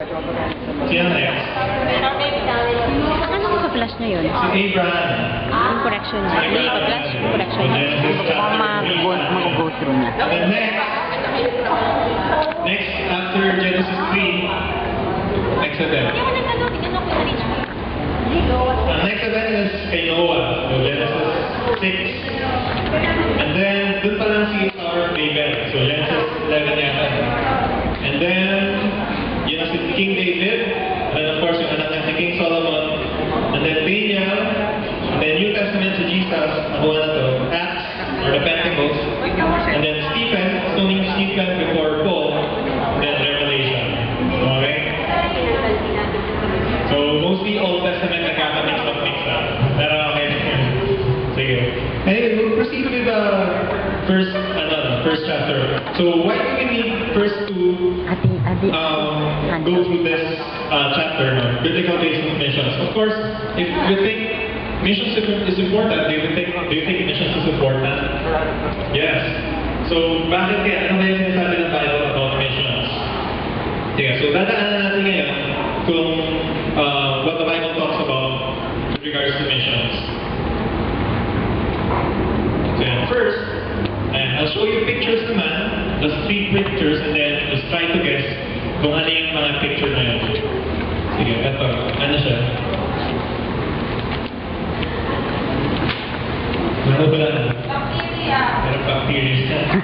Sino next? Anong ka-flash na yun? Si Abraham. Yung correction niya. Hindi ka-flash, correction niya. Mukhang mag-go through niya. And next after Genesis 3, Exodus. Next event is kay Noah, so Genesis 6. And then, dun pa lang si our David, so Genesis 11 yata. And then, yun na si King David, and of course, yung anak niya si King Solomon. And then Daniel, and then New Testament si Jesus, nakuha na to, Acts, or the Pentecost. And then Stephen, stoning Stephen before Paul, and then Revelation. Okay? So, mostly Old Testament nagkakamix up. Pero okay. Sige. Anyway, we'll proceed with the first chapter. So, why do we need first to go through this chapter, biblical basis of missions? Of course, if you think missions is important, do you think missions is important? Yes. So, bakit kaya? Ano ba yung sinasabi ng Bible about missions? Sige, so dadaanan natin ngayon kung what the Bible talks about with regards to missions. So first, I'll show you pictures naman, just 3 pictures, and then just try to guess kung ano yung mga picture na yun. Sige, eto. Ano siya? Ano ba lang? Bacteria. Meron bacteria.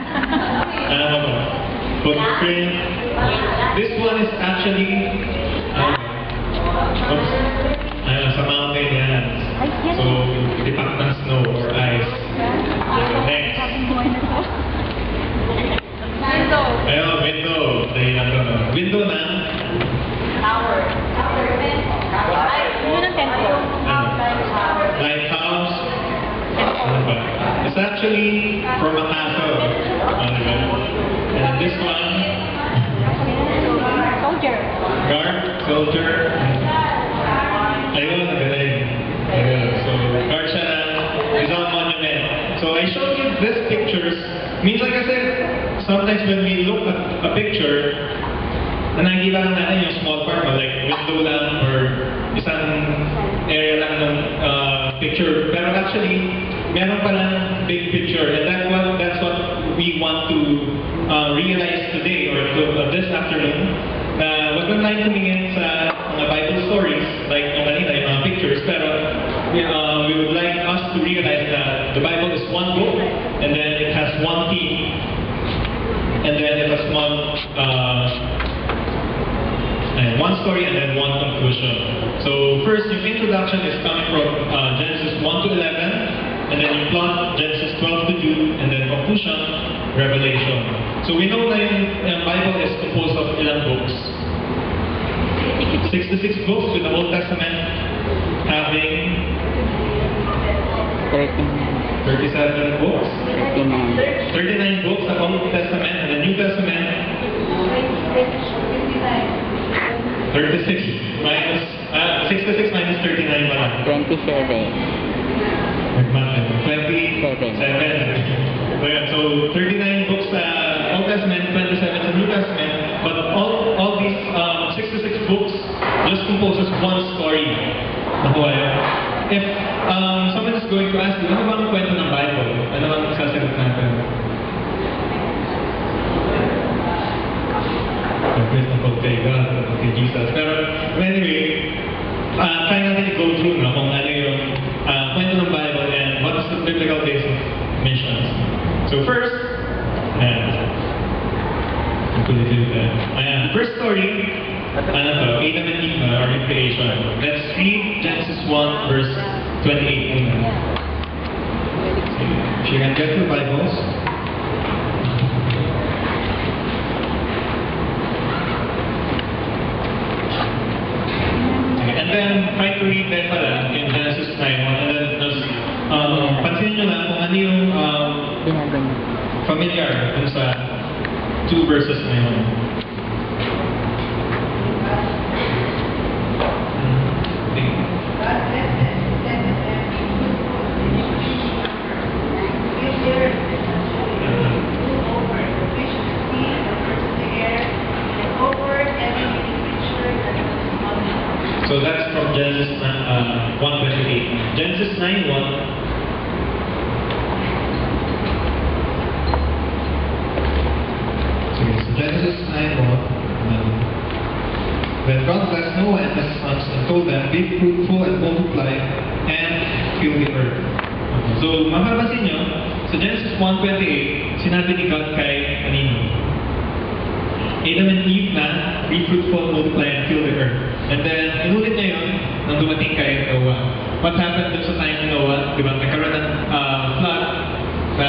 Ano ba ba? Footprint. This one is actually oops. Sa mountain yan. So, tipak ng snow or ice. Next. Window. Ayun, window. Window na. Tower. Yun ang tempo. Lighthouse. Ano ba? It's actually from a castle. Ano ba? And this one. Soldier. Guard, soldier. Ayun, nagaling. Ayun. So, guard siya ng isang monument. So, I showed you these pictures. Minsan kasi, sometimes when we look at a picture, nakikita lang natin yung small part, like window lang or isang area lang ng picture. Pero actually, meron palang big picture. And that's what we want to realize today or this afternoon. Wag lang tayo tumingin sa mga Bible stories, like yung kanina, yung mga pictures, pero we would like us to realize that the Bible is one book, and then it has one theme, and then it has one story, and then one conclusion. So first, yung introduction is coming from Genesis 1 to 11, and then yung plot, Genesis 12 to 2, and then conclusion, Revelation. So we know that yung Bible is composed of ilang books? 66 books, with the Old Testament having 37 books. 39 books, the Old Testament, and the New Testament 36 minus 66 minus 39 pala. 27. 27. So 39 books sa Old Testament, 27 sa New Testament, but all these 66 books just composes one story. Nakuha yun. If someone is going to ask you, ano ba ang kwento ng Bible? Ano ang sasagot natin? Tungkol kay God, kay Jesus. Pero anyway, try natin i-go through kung ano yung kwento ng Bible and what is the biblical basis of missions. So first, first story, Adam and Eve or in creation. Let's read Genesis 1 verse 28. If you can get your Bibles. And then try to read that pala in Genesis 9. And then just pansinin nyo lang kung ano yung familiar dun sa 2 verses na yun. Over every creature So that's from Genesis 1:28. Genesis 9:1. So Genesis 9:1. Then God blessed Noah and his sons and told them, be fruitful and multiply and fill the earth. So mapapansin nyo, sa Genesis 1:28, sinabi ni God kay kanino? Adam and Eve na, be fruitful, multiply, and fill the earth. And then, inulit niya yun nang dumating kay Noah. What happened dun sa time ni Noah? Diba, nagkaroon ng flood na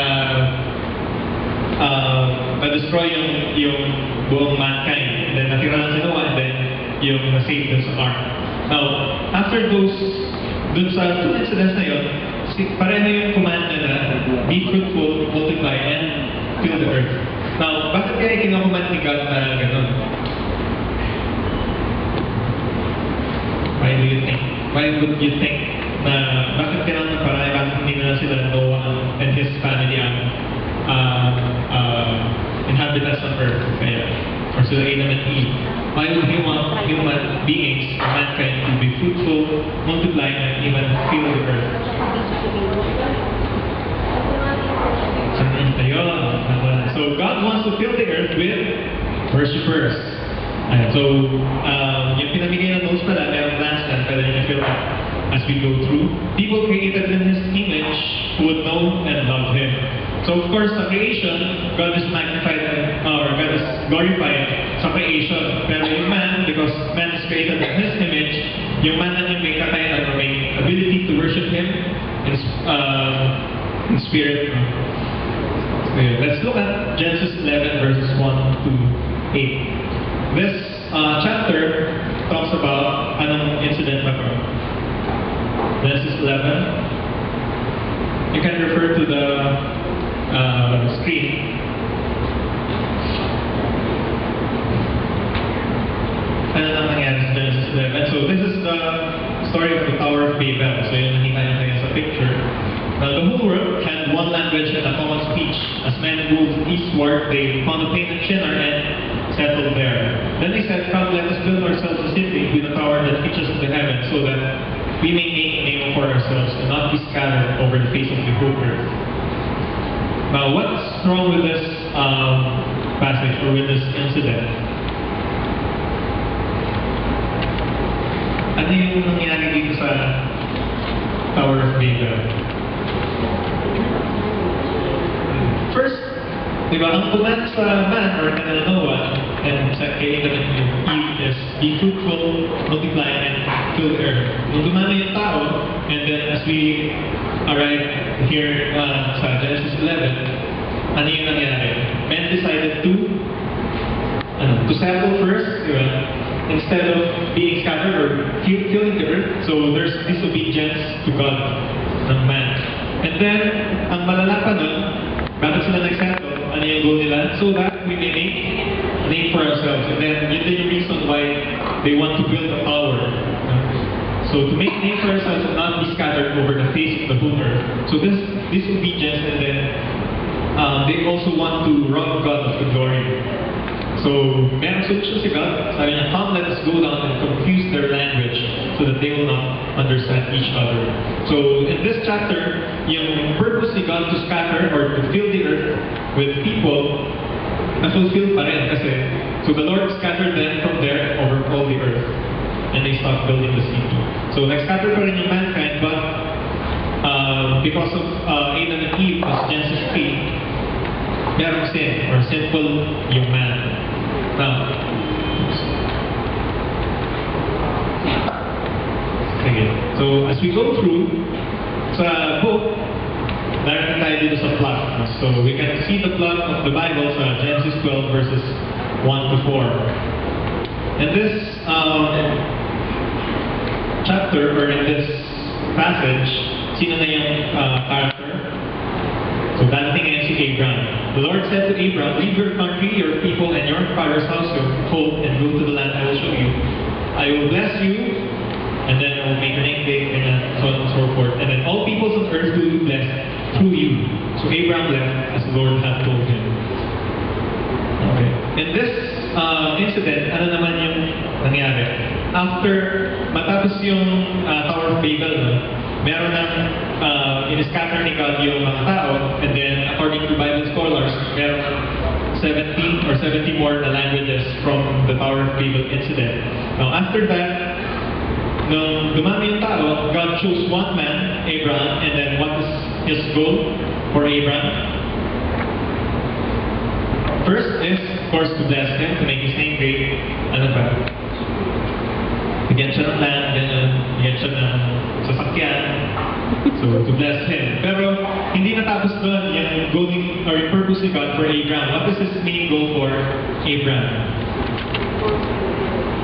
na-destroy yung buong mankind. And then, natira lang si Noah, and then, yung na-save dun sa ark. Now, after those, dun sa two incidents na yun, pareho yung command niya na, be fruitful, multiply, and fill the earth. Now, bakit kaya kinakuman ni God na gano'n? Why do you think? Why would you think na bakit kailangan parang bakit hindi na sila Noah and his family ang inhabitants of earth? Kaya, or sila Adam and Eve. Why would he want human beings, mankind, to be fruitful, multiply, and even fill the earth? So God wants to fill the earth with worshipers. So yung pinamigay na notes pala, may plans lang, pwede nyo fill up as we go through. People created in His image who would know and love Him. So of course, sa creation, God is magnified, or God is glorified sa creation. Pero yung man, because man is created in His image, yung man na yung may kakayanan or may ability to worship Him in spirit. Let's look at Genesis 11 verses 1 to 8. This chapter talks about anong incident ba ito? Genesis 11. You can refer to the screen. Ano nang nangyari sa Genesis 11? So this is the story of the Tower of Babel. So yun nakita natin sa picture. Now, the whole world had one language and a common speech. As men moved eastward, they found a plain of Shinar and settled there. Then they said, come, let us build ourselves a city with a tower that reaches to the heavens, so that we may make a name for ourselves and not be scattered over the face of the whole earth. Now, what's wrong with this passage or with this incident? Ano yung nangyari dito sa Tower of Babel? First, di ba, ang command sa man or kanila Noah and sa kay Adam and Eve is be fruitful, multiply, and fill the earth. Nung dumami yung tao, and then as we arrive here sa Genesis 11, ano yung nangyari? Men decided to settle first, di ba? Instead of being scattered or filling the earth. So there's disobedience to God ng man. And then, ang malala pa nun, bakit sila nagsettle? Ano yung goal nila? So that we may make a name for ourselves. And then, yun din yung reason why they want to build a tower. So to make a name for ourselves and not be scattered over the face of the whole earth. So this disobedience, and then they also want to rob God of the glory. So, merong solution si God. Sabi niya, come, let us go down and confuse their language so that they will not understand each other. So, in this chapter, yung purpose ni God to scatter or to fill the earth with people, na-fulfill pa rin kasi. So, the Lord scattered them from there over all the earth. And they stopped building the city. So, nag-scatter pa rin yung mankind, but because of Adam and Eve, as Genesis 3, merong sin or sinful yung man. Now, okay. So as we go through sa book, darating tayo dito sa plot. So we can see the plot of the Bible sa Genesis 12 verses 1 to 4. In this chapter or in this passage, sino na yung character? So darating ngayon si Abraham. The Lord said to Abraham, leave your country, your people, and your father's household, and go to the land I will show you. I will bless you, and then I will make your name big, and so on and so forth. And then all peoples on earth will be blessed through you. So Abraham left as the Lord had told him. Okay. In this incident, ano naman yung nangyari? after matapos yung Tower of Babel, no, meron ng in-scatter ni God yung mga tao, and then according to Bible scholars, meron ng 70 or 70 more na languages from the Tower of Babel incident. Now after that, nung dumami yung tao, God chose one man, Abraham, and then what is his goal for Abraham? First is, of course, to bless him, to make his name great. Ano ba? Bigyan siya ng land, bigyan siya ng sasakyan. So, to bless him. Pero, hindi natapos doon yung goal or yung purpose ni God for Abraham. What is his main goal for Abraham?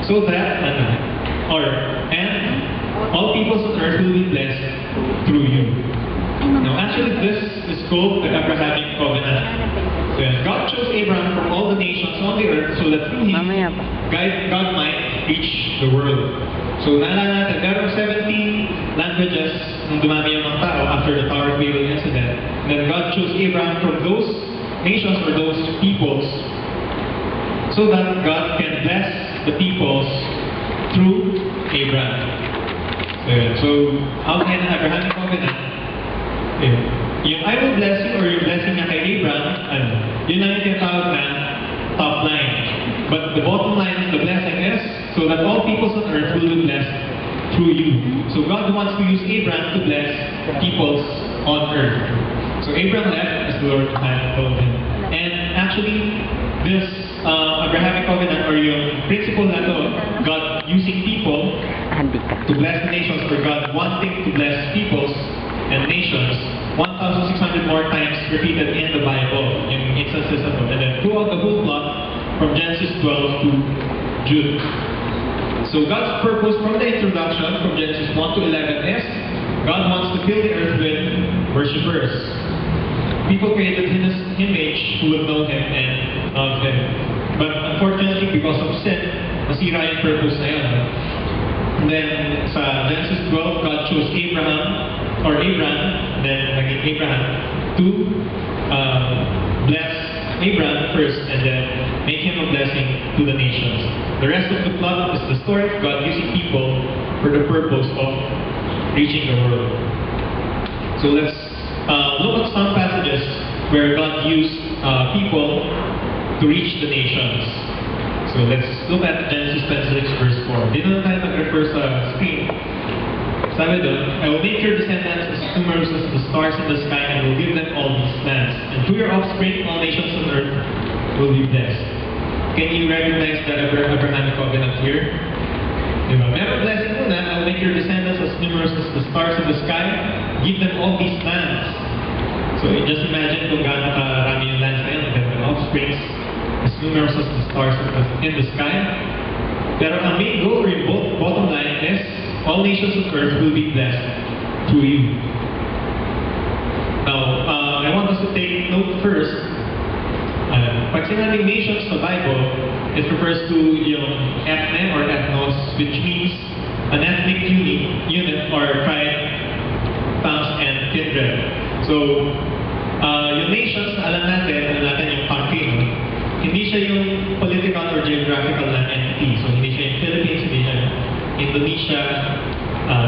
So that, and all peoples on earth will be blessed through you. Now, actually, this is called the Abrahamic Covenant. So, God chose Abraham from all the nations on the earth so that through him, Mamaya pa. God might reach the world. So, naalala natin, there are 70 languages nung dumami yung mga tao after the Tower of Babel incident. And then God chose Abraham from those nations or those peoples so that God can bless the peoples through Abraham. So, out in Abrahamic Covenant, yung I will bless you or yung blessing niya kay Abraham, yun lang yung tinatawag na top line. But the bottom line is the blessing is so that all peoples on earth will be blessed through you. So God wants to use Abraham to bless peoples on earth. So Abraham left as the Lord had told him. And actually, this Abrahamic Covenant or yung principle na to, God using people Handi ka. to bless the nations or God wanting to bless peoples and nations 1,600 more times repeated in the Bible, in instances of it. And then throughout the whole plot, from Genesis 12 to Jude. So God's purpose from the introduction, from Genesis 1 to 11 is, God wants to fill the earth with worshippers. People created in His image who will know Him and love Him. But unfortunately, because of sin, nasira yung purpose na yun. And then sa Genesis 12, God chose Abraham, then naging Abraham, to bless Abraham first and then make him a blessing to the nations. The rest of the plot is the story of God using people for the purpose of reaching the world. So let's look at some passages where God used people to reach the nations. So let's look at Genesis 26 verse 4. Dito na tayo nag-refer sa screen. Sabi doon, I will make your descendants as numerous as the stars in the sky and will give them all these lands. And through your offspring, all nations on earth will be blessed. Can you recognize the Abrahamic Covenant here? Diba? Meron blessing muna, I will make your descendants as numerous as the stars in the sky, give them all these lands. So just imagine kung gaano karami yung lands na yun, and then the offsprings as numerous as the stars in the sky. Pero ang main goal or yung bottom line is, all nations of earth will be blessed through you. Now, I want us to take note first. Pag sinabing nations sa Bible, it refers to yung ethne or ethnos, which means an ethnic unit or tribe, tongues, and kindred. So, yung nations, alam natin yung country, no? Hindi siya yung political or geographical na entity. So, hindi siya yung Philippines, hindi siya Indonesia,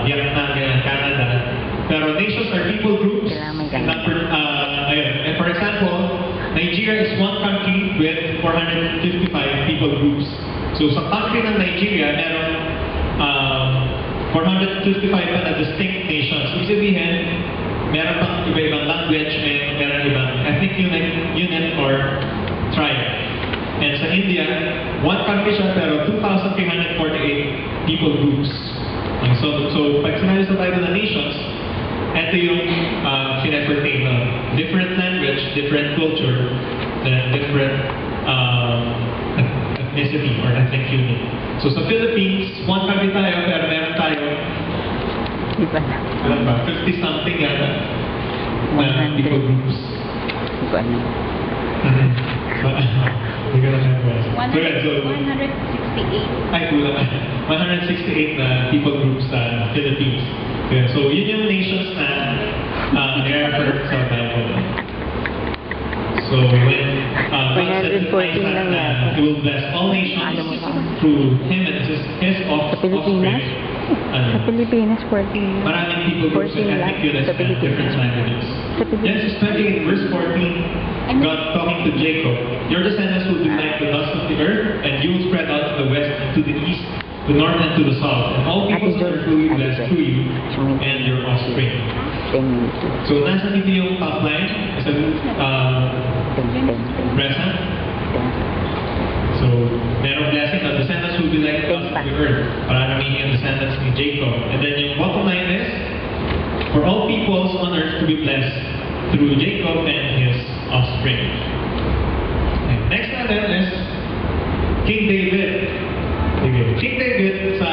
Vietnam, Canada. Pero nations are people groups. And for example, Nigeria is one country with 455 people groups. So sa country ng Nigeria, meron 455 pa na distinct nations. Ibig sabihin, meron pang iba-ibang language, meron ibang ethnic unit or tribe. And sa India, one country siya pero 2,348 people groups. So pag sinabi sa Bible na nations, ito yung pinapertain na different language, different culture, then different ethnicity or ethnic unit. So sa Philippines, one country tayo pero meron tayo Iba na. 50 something yata na people groups. Iba na. Hindi ko na memorize. 168. Ay, kulang. 168 na people groups sa Philippines. So, yun yung nations na nire-refer sa Bible. So, when God said to 114 Isaac lang na yata. He will bless all nations Alam mo ba? through him and his Sa Pilipinas? Ano, Sa Pilipinas, 14. maraming people groups and 14 lang. ethnic units Sa and different Pilipinas. languages. Sa Pilipinas. Genesis 28 verse 14, God talking to Jacob, your descendants will be like the dust of the earth, and you will spread out to the west and to the east, the north and to the south, and all peoples on earth will be blessed through you and your offspring. 10 minutes. So nasa dito yung top line, sa 10. present. So, merong blessing na descendants will be like us of the earth. Pararamihin yung descendants ni Jacob. And then yung bottom line is, for all peoples on earth to be blessed through Jacob and his offspring. Okay. Next natin is King David. King David sa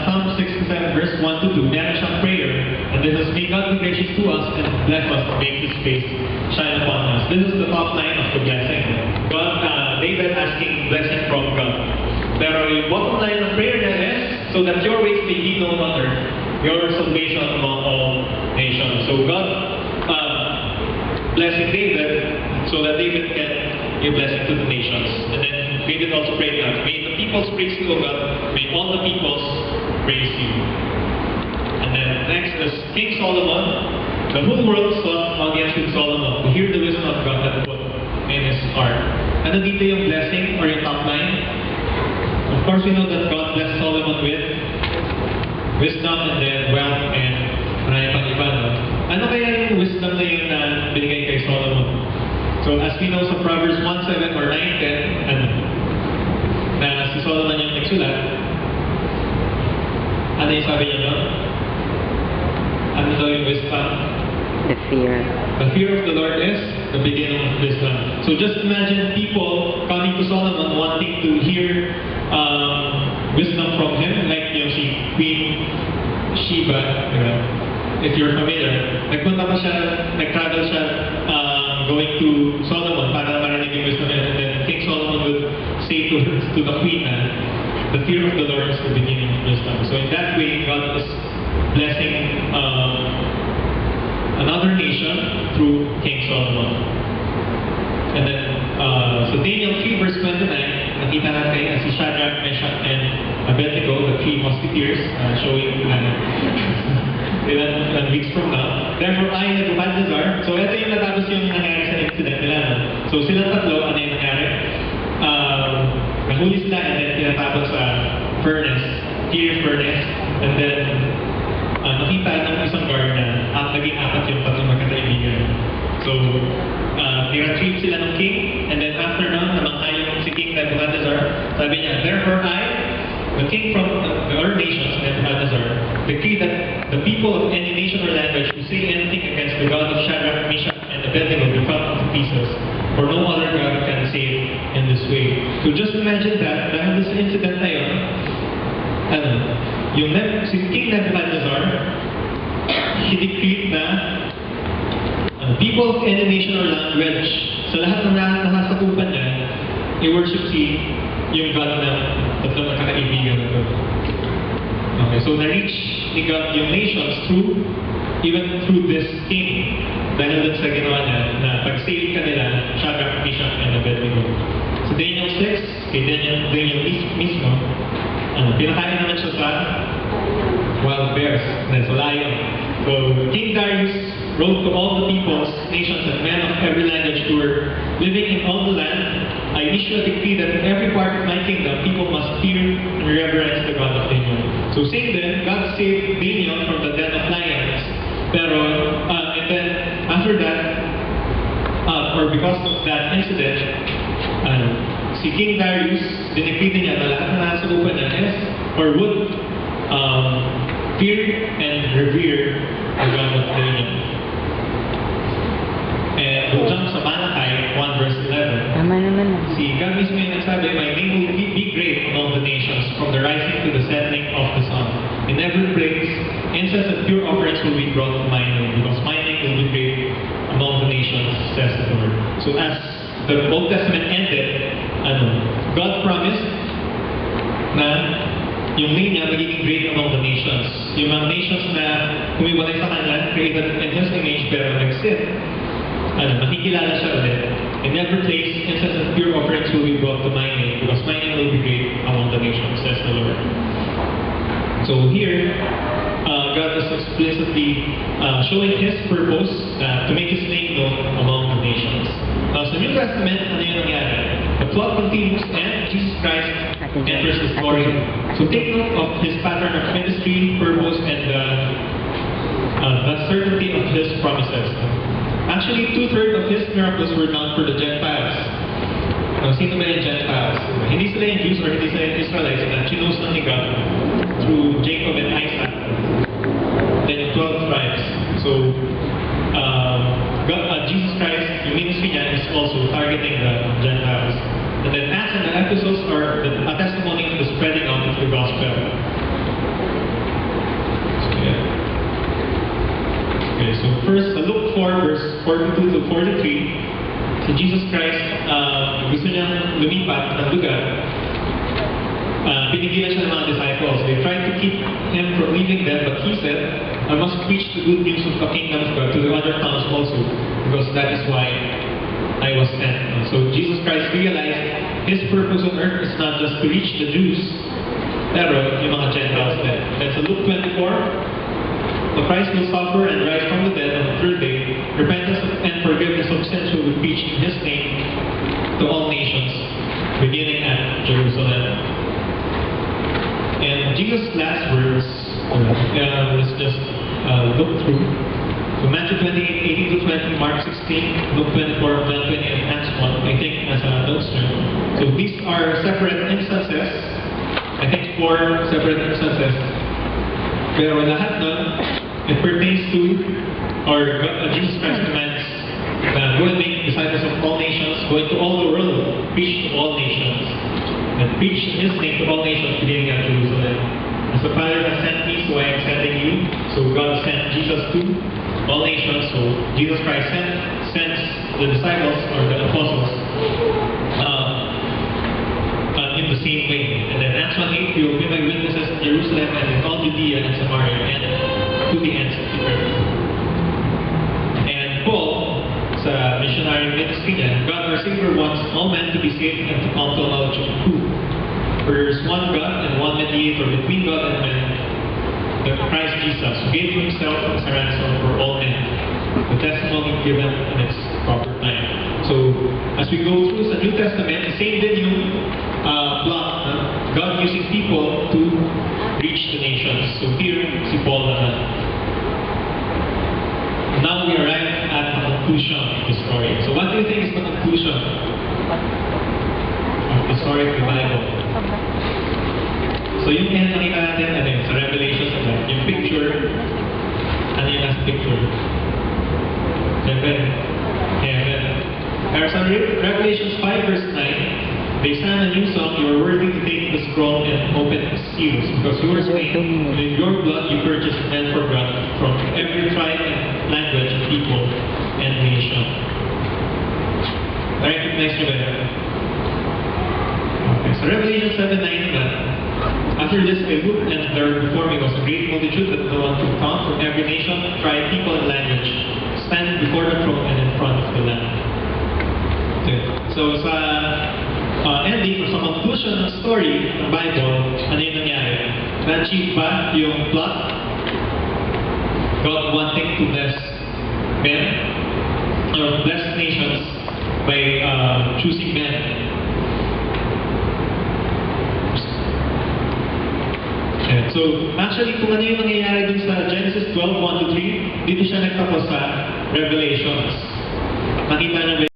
Psalm 67 verse 1 to 2, meron siyang prayer. And this is, may God be gracious to us and bless us and make His face shine upon us. This is the top line of the blessing. David asking blessing from God. Pero yung bottom line of prayer niya is, so that your ways may be known on earth, your salvation among all nations. So God blessing David so that David can give blessing to the nations. And then David also prayed that, may the peoples praise you, O God, may all the peoples praise you. And then next is King Solomon. The whole world sought audience with Solomon to hear the wisdom of God that put in his heart. Ano dito yung blessing or yung top line? Of course, we know that God blessed Solomon with wisdom and then wealth and marami pang iba. No? Ano kaya yung wisdom na yun na binigay kay Solomon? So as we know sa Proverbs 1:7 or 9:10, ano? Na si Solomon yung nagsulat. Ano yung sabi niya doon? Ano daw yung wisdom? The fear. The fear of the Lord is the beginning of wisdom. So just imagine people coming to Solomon wanting to hear wisdom from him, like yung si Queen Sheba, if you're familiar. Nagpunta pa siya, nag-travel siya going to Solomon para marinig yung wisdom niya. And then King Solomon would say to the queen na the fear of the Lord is the beginning of wisdom. So in that way, God is blessing another nation through King Solomon. And then, so Daniel 3 verse 29, nakita natin si Shadrach, Meshach, and Abednego, the three musketeers, showing ilan weeks from now. Therefore, I, Nebuchadnezzar, so ito yung natapos yung nangyari sa incident nila. No? So silang tatlo, ano yung nangyari? Nahuli sila and then tinatapos sa furnace, fiery furnace, and then nakita ng isang guard na naging apat yung tatlong magkakaibigan. So, ni-retrieve sila ng king, and then after nun, namangha yung si King Nebuchadnezzar, sabi niya, therefore I, the king from the other nations, Nebuchadnezzar, decree that the people of any nation or language who say anything against the God of Shadrach, Meshach, and Abednego be cut into pieces, for no other God can save in this way. So just imagine that, dahil this incident na yun, si King Nebuchadnezzar, he decreed na people of any nation or language, sa lahat ng nakasakupan niya, i-worship yung God na tatlong magkakaibigan na to. Okay, so na-reach ni God yung nations even through this king, dahil dun sa ginawa niya na pag-save ka nila, Shadrach, Meshach, and Abednego. So Daniel 6, kay Daniel mismo, pinakain naman siya sa wild bears, sa lion. So King Darius wrote to all the peoples, nations, and men of every language who were living in all the land, I issue a decree that in every part of my kingdom, people must fear and reverence the God of Daniel. So saying then, God saved Daniel from the den of lions. Pero, and then after that, or because of that incident, si King Darius, dinecree niya na lahat na nasa lupa niya is, or would fear and revere the God of Daniel. And we'll jump sa Malachi 1 verse 11. Tama naman. Si God mismo yung nagsabi, my name will be great among the nations, from the rising to the setting of the sun. In every place, incense and pure offerings will be brought to my name, because my name will be great among the nations, says the Lord. So as the Old Testament ended, God promised na yung name niya magiging great among the nations. Yung mga nations na kumiwalay sa kanila, created in His image, pero nag-sin. Nakikilala siya ulit. In every place, incense and pure offerings will be brought to my name, because my name will be great among the nations, says the Lord. So here, God is explicitly showing His purpose to make His name known among the nations. Now, sa New Testament, ano yung nangyari? The plot continues and Jesus Christ enters the story. So take note of His pattern of ministry, purpose, and the certainty of His promises. Actually, 2/3 of His miracles were done for the Gentiles. Sino ba yung Gentiles? Hindi sila yung Jews or hindi sila yung Israelites na chinos lang ni God through Jacob and Isaac. Then yung 12 tribes. So, Jesus Christ, yung ministry niya is also targeting the Gentiles. And then Acts and the epistles are a testimony to the spreading out of the gospel. Okay, so first, Luke 4, verse 42 to 43, si Jesus Christ, gusto niyang lumipat ng lugar. Pinigilan siya ng mga disciples. They tried to keep Him from leaving them, but He said, I must preach the good news of the kingdom of God to the other towns also, because that is why I was sent. So Jesus Christ realized His purpose on earth is not just to reach the Jews, pero yung mga Gentiles din. And so Luke 24, the Christ will suffer and rise from the dead on the third day. Repentance and forgiveness of sins will be preached in His name to all nations, beginning at Jerusalem. And Jesus' last words, let's just look through. So Matthew 28, 18 to 20, Mark 16, Luke 24, John 20, and Acts 1, I think as a notes here. So these are separate instances. I think 4 separate instances. Pero lahat nun, it pertains to, or Jesus Christ commands, go and make disciples of all nations, go into all the world, preach to all nations, and preach His name to all nations, beginning at Jerusalem. As the Father has sent me, so I am sending you. So God sent Jesus to all nations. So Jesus Christ sends the disciples or the apostles in the same way. And then Acts 1:8, you will be my witnesses in Jerusalem and in all Judea and Samaria and to the ends of the earth. And Paul, sa missionary ministry niya, God our Savior wants all men to be saved and to come to a knowledge of truth. For there is one God and one mediator between God and men, the Christ Jesus, who gave Himself as a ransom for all men. The testimony given in its proper time. So, as we go through the New Testament, the same din yung plot, God using people to reach the nations. So here, si Paul naman. Now we arrive at the conclusion of the story. So what do you think is the conclusion of the story of the Bible? So yung nakita natin, ano yun, sa Revelations, yung picture, ano yung last picture? Heaven. Pero sa Revelations 5 verse 9, they sang a new song, you are worthy to take the scroll and open its seals, because you were slain, and in your blood you purchased men for God from every tribe and language, people, and nation. Recognize nyo ba yan? Okay, so Revelation 7:9 naman. After this I looked, and there before me was a great multitude that no one could count, from every nation, tribe, people, and language, standing before the throne and in front of the Lamb. Okay. So sa ending, or sa conclusion ng story ng Bible, ano yung nangyari? Na-achieve ba yung plot? God wanting to bless men, or bless nations by choosing men. Okay. So, actually, kung ano yung nangyayari dun sa Genesis 12:1-3, dito siya nagtapos sa Revelations. Nakita niyo ba